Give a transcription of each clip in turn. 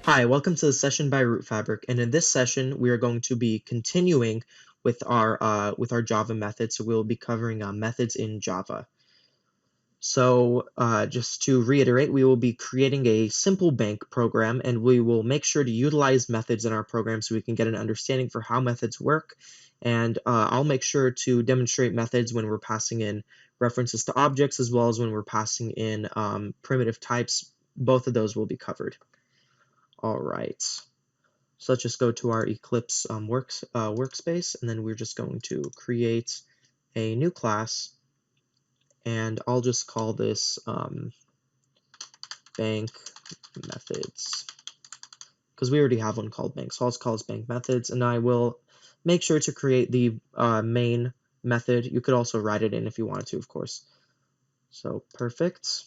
Hi, welcome to the session by RouteFabric, and in this session we are going to be continuing with our Java methods. So we'll be covering methods in Java. So just to reiterate, we will be creating a simple bank program, and we will make sure to utilize methods in our program so we can get an understanding for how methods work. And I'll make sure to demonstrate methods when we're passing in references to objects as well as when we're passing in primitive types. Both of those will be covered. All right. So let's just go to our Eclipse workspace, and then we're just going to create a new class, and I'll just call this bank methods, because we already have one called bank, so I'll just call this bank methods, and I will make sure to create the main method. You could also write it in if you wanted to, of course. So perfect.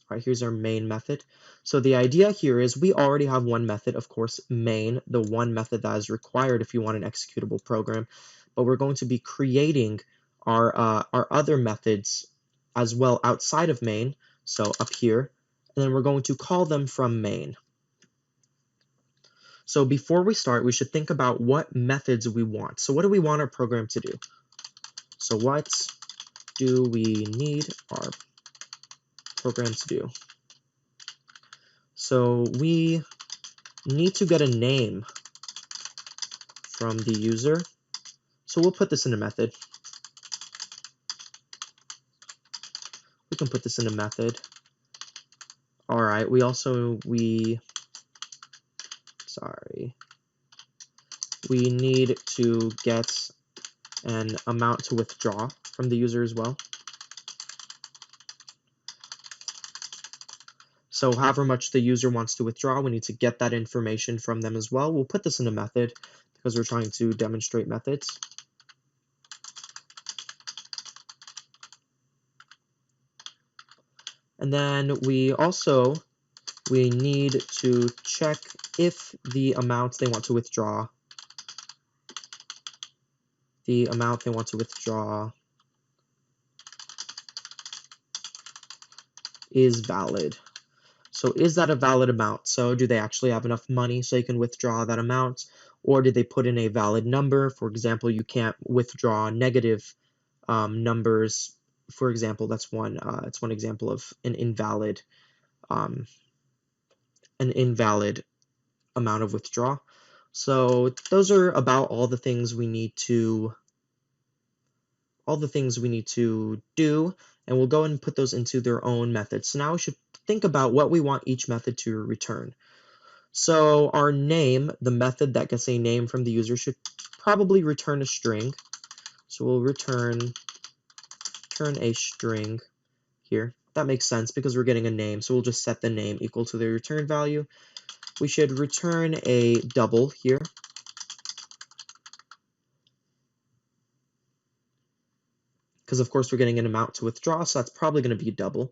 All right, here's our main method. So the idea here is we already have one method, of course, main, the one method that is required if you want an executable program, but we're going to be creating our other methods as well outside of main, so up here, and then we're going to call them from main. So before we start, we should think about what methods we want. So what do we want our program to do? So what do we need our program to do? So we need to get a name from the user. So we'll put this in a method. We can put this in a method. All right, we need to get an amount to withdraw from the user as well. So however much the user wants to withdraw, we need to get that information from them as well. We'll put this in a method because we're trying to demonstrate methods. And then we need to check if the amount they want to withdraw is valid. So is that a valid amount? So do they actually have enough money so they can withdraw that amount? Or did they put in a valid number? For example, you can't withdraw negative numbers. For example, that's one example of an invalid amount of withdrawal. So those are about all the things we need to do, and we'll go and put those into their own methods. So now we should think about what we want each method to return. So our name, the method that gets a name from the user, should probably return a string. So we'll return a string here. That makes sense because we're getting a name, so we'll just set the name equal to the return value. We should return a double here. Because of course we're getting an amount to withdraw, so that's probably going to be a double.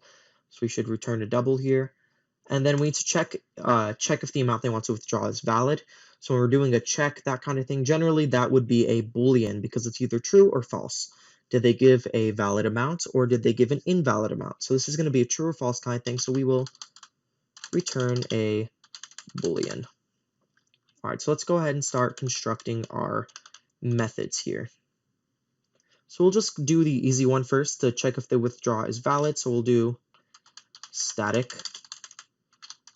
So we should return a double here. And then we need to check if the amount they want to withdraw is valid. So when we're doing a check, that kind of thing, generally that would be a Boolean because it's either true or false. Did they give a valid amount or did they give an invalid amount? So this is going to be a true or false kind of thing, so we will return a Boolean. All right, so let's go ahead and start constructing our methods here. So we'll just do the easy one first to check if the withdraw is valid. So we'll do static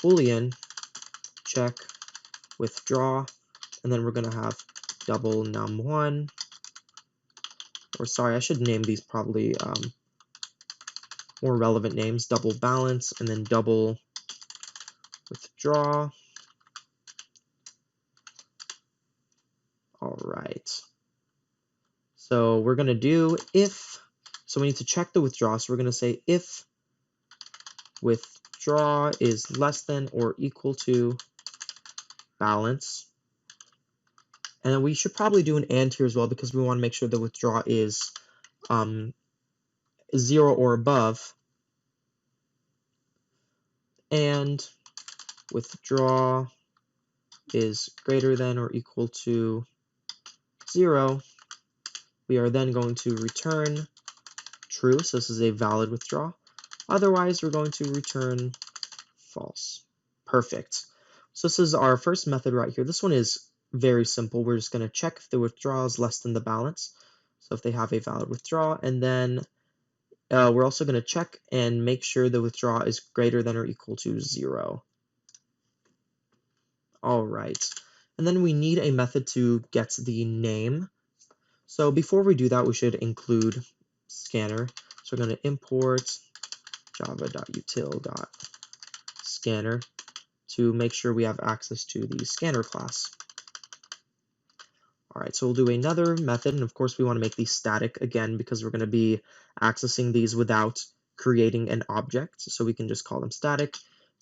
Boolean check withdraw, and then we're going to have double num1, or sorry, I should name these probably more relevant names, double balance, and then double withdraw. All right. So we're going to do if, so we need to check the withdraw, so we're going to say if withdraw is less than or equal to balance. And then we should probably do an and here as well because we want to make sure the withdraw is 0 or above. And withdraw is greater than or equal to 0. We are then going to return true, so this is a valid withdraw. Otherwise, we're going to return false. Perfect. So this is our first method right here. This one is very simple. We're just going to check if the withdrawal is less than the balance. So if they have a valid withdrawal, and then we're also going to check and make sure the withdrawal is greater than or equal to 0. All right. And then we need a method to get the name. So before we do that, we should include scanner. So we're going to import java.util.scanner to make sure we have access to the scanner class. All right, so we'll do another method, and of course we want to make these static again because we're going to be accessing these without creating an object. So we can just call them static,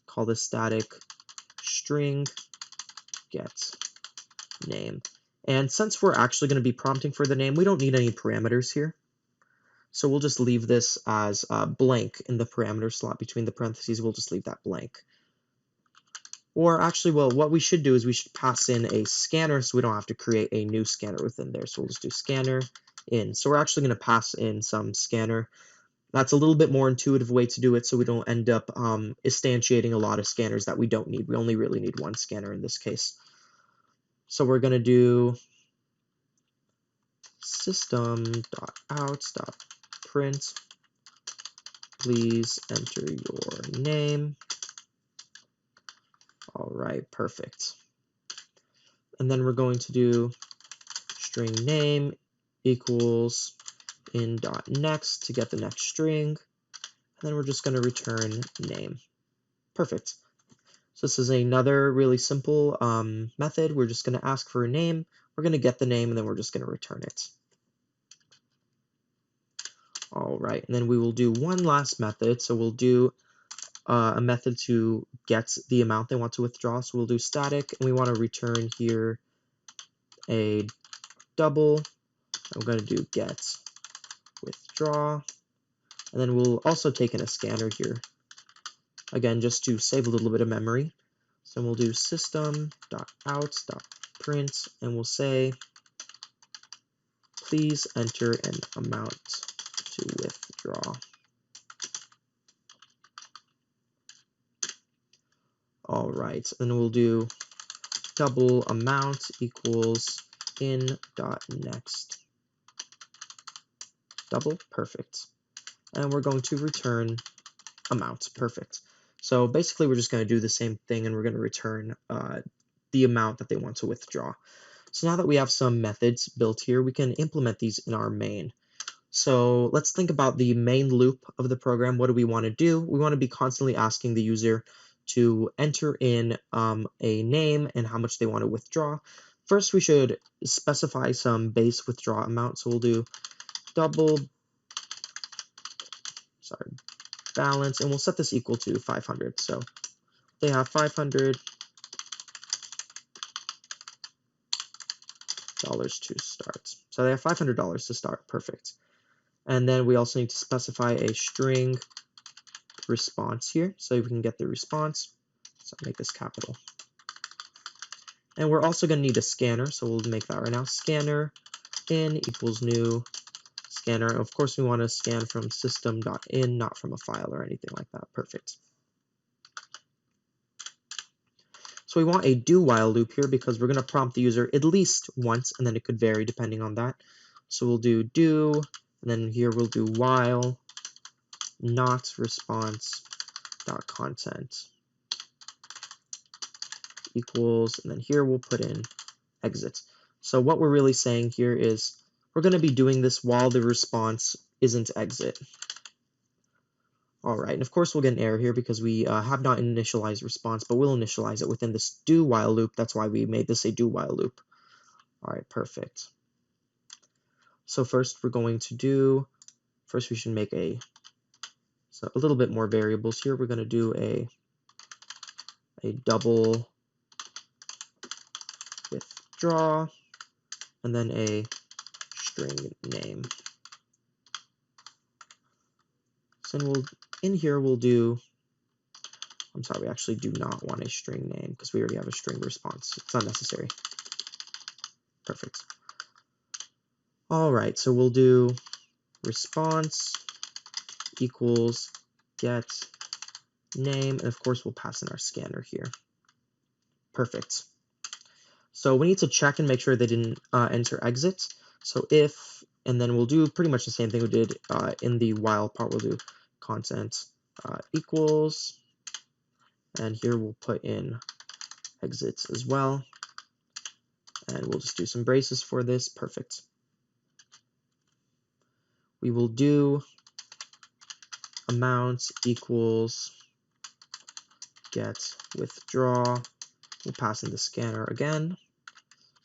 call this static string get name. And since we're actually going to be prompting for the name, we don't need any parameters here. So we'll just leave this as blank in the parameter slot between the parentheses. We'll just leave that blank. Or actually, well, what we should do is we should pass in a scanner so we don't have to create a new scanner within there. So we'll just do scanner in. So we're actually going to pass in some scanner. That's a little bit more intuitive way to do it so we don't end up instantiating a lot of scanners that we don't need. We only really need one scanner in this case. So we're going to do system.out.print. Please enter your name. All right, perfect. And then we're going to do string name equals in dot next to get the next string. And then we're just going to return name. Perfect. So this is another really simple method. We're just going to ask for a name. We're going to get the name, and then we're just going to return it. All right, and then we will do one last method. So we'll do a method to get the amount they want to withdraw. So we'll do static, and we want to return here a double. I'm going to do get withdraw, and then we'll also take in a scanner here, again, just to save a little bit of memory. So we'll do system.out.print, and we'll say, please enter an amount to withdraw. All right, then we'll do double amount equals in dot next double. Perfect. And we're going to return amount. Perfect. So basically we're just going to do the same thing, and we're going to return the amount that they want to withdraw. So now that we have some methods built here, we can implement these in our main. So let's think about the main loop of the program. What do we want to do? We want to be constantly asking the user to enter in a name and how much they want to withdraw. First, we should specify some base withdraw amount. So we'll do balance, and we'll set this equal to 500. So they have $500 to start. So they have $500 to start. Perfect. And then we also need to specify a string response here so we can get the response. So make this capital. And we're also going to need a scanner, so we'll make that right now. Scanner in equals new scanner. Of course, we want to scan from system.in, not from a file or anything like that. Perfect. So we want a do while loop here because we're going to prompt the user at least once, and then it could vary depending on that. So we'll do, and then here we'll do while not response dot content equals, and then here we'll put in exit. So what we're really saying here is we're going to be doing this while the response isn't exit. All right, and of course we'll get an error here because we have not initialized response, but we'll initialize it within this do while loop. That's why we made this a do while loop. All right, perfect. So first we're going to do, first we should make a little bit more variables here. We're going to do a double withdraw, and then a string name. So in here we'll do, I'm sorry, we actually do not want a string name because we already have a string response. It's unnecessary. Perfect. All right, so we'll do response equals get name, and of course we'll pass in our scanner here. Perfect. So we need to check and make sure they didn't enter exit. So if, and then we'll do pretty much the same thing we did in the while part. We'll do content equals, and here we'll put in exits as well. And we'll just do some braces for this. Perfect. We will do amount equals get withdraw. We'll pass in the scanner again.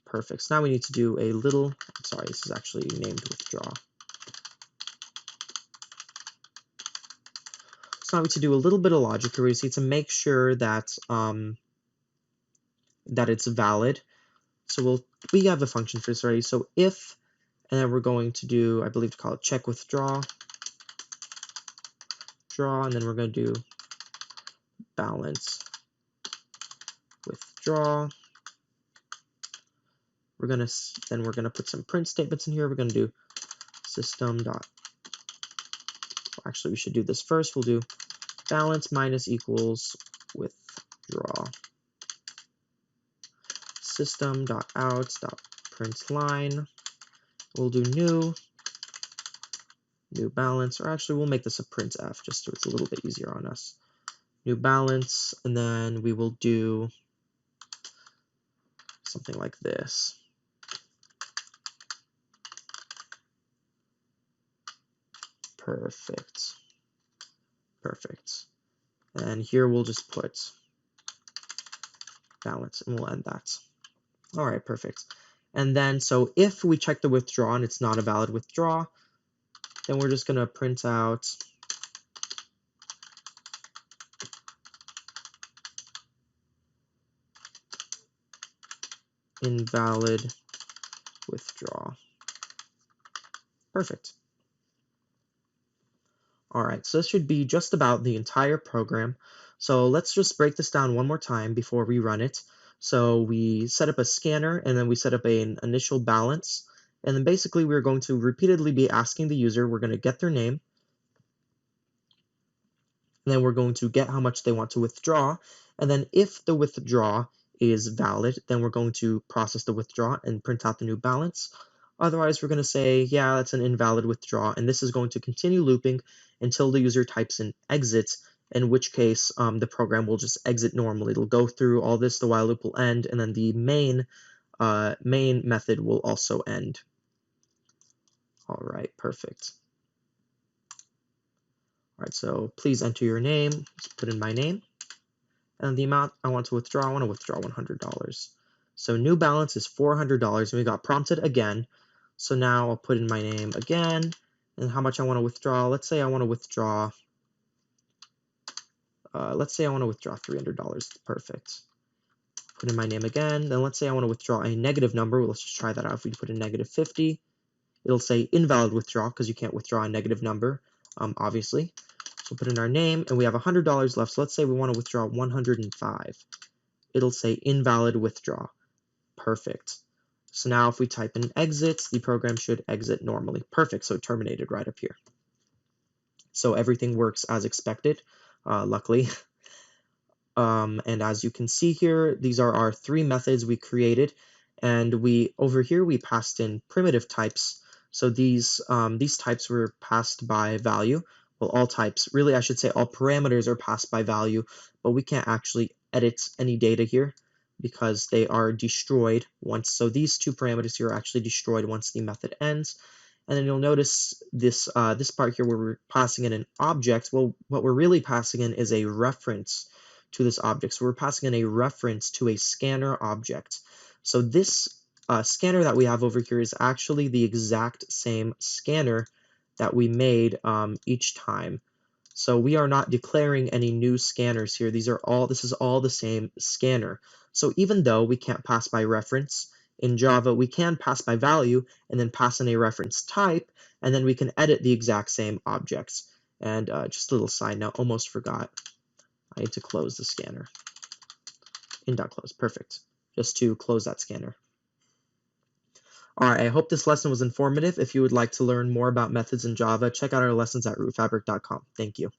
Perfect. So now we need to do a little, sorry, this is actually named withdraw. So now we need to do a little bit of logic here. We just need to make sure that that it's valid. So we have a function for this already. So if, and then we're going to do, I believe to call it check withdraw, and then we're going to do balance withdraw. We're gonna put some print statements in here. We're gonna do system dot. Actually, we should do this first. We'll do balance minus equals withdraw. System dot out dot print line. We'll do new balance, or actually we'll make this a printf just so it's a little bit easier on us. New balance, and then we will do something like this. Perfect. And here we'll just put balance, and we'll end that. All right, perfect. And then, so if we check the withdraw and it's not a valid withdraw, then we're just going to print out invalid withdraw. Perfect. All right, so this should be just about the entire program. So let's just break this down one more time before we run it. So we set up a scanner, and then we set up an initial balance. And then basically we're going to repeatedly be asking the user, we're going to get their name, and then we're going to get how much they want to withdraw. And then if the withdraw is valid, then we're going to process the withdraw and print out the new balance. Otherwise, we're going to say, yeah, that's an invalid withdraw, and this is going to continue looping until the user types in exit, in which case the program will just exit normally. It'll go through all this, the while loop will end, and then the main method will also end. All right, perfect. All right, so please enter your name. Just put in my name. And the amount I want to withdraw, I want to withdraw $100. So new balance is $400, and we got prompted again. So now I'll put in my name again, and how much I want to withdraw. Let's say I want to withdraw, $300. Perfect. Put in my name again. Then let's say I want to withdraw a negative number. Let's just try that out. If we put in -50, it'll say invalid withdraw because you can't withdraw a negative number, obviously. So we'll put in our name, and we have $100 left. So let's say we want to withdraw 105. It'll say invalid withdraw. Perfect. So now if we type in exit, the program should exit normally. Perfect. So it terminated right up here. So everything works as expected, luckily. And as you can see here, these are our 3 methods we created. And over here we passed in primitive types. So these types were passed by value. Well, all types, really I should say all parameters are passed by value, but we can't actually edit any data here because they are destroyed once. So these 2 parameters here are actually destroyed once the method ends. And then you'll notice this this part here where we're passing in an object. Well, what we're really passing in is a reference to this object. So we're passing in a reference to a scanner object. So this scanner that we have over here is actually the exact same scanner that we made each time. So we are not declaring any new scanners here. This is all the same scanner. So even though we can't pass by reference in Java, we can pass by value and then pass in a reference type, and then we can edit the exact same objects. And just a little side note, almost forgot. I need to close the scanner. In.close, perfect. Just to close that scanner. All right, I hope this lesson was informative. If you would like to learn more about methods in Java, check out our lessons at RouteFabric.com. Thank you.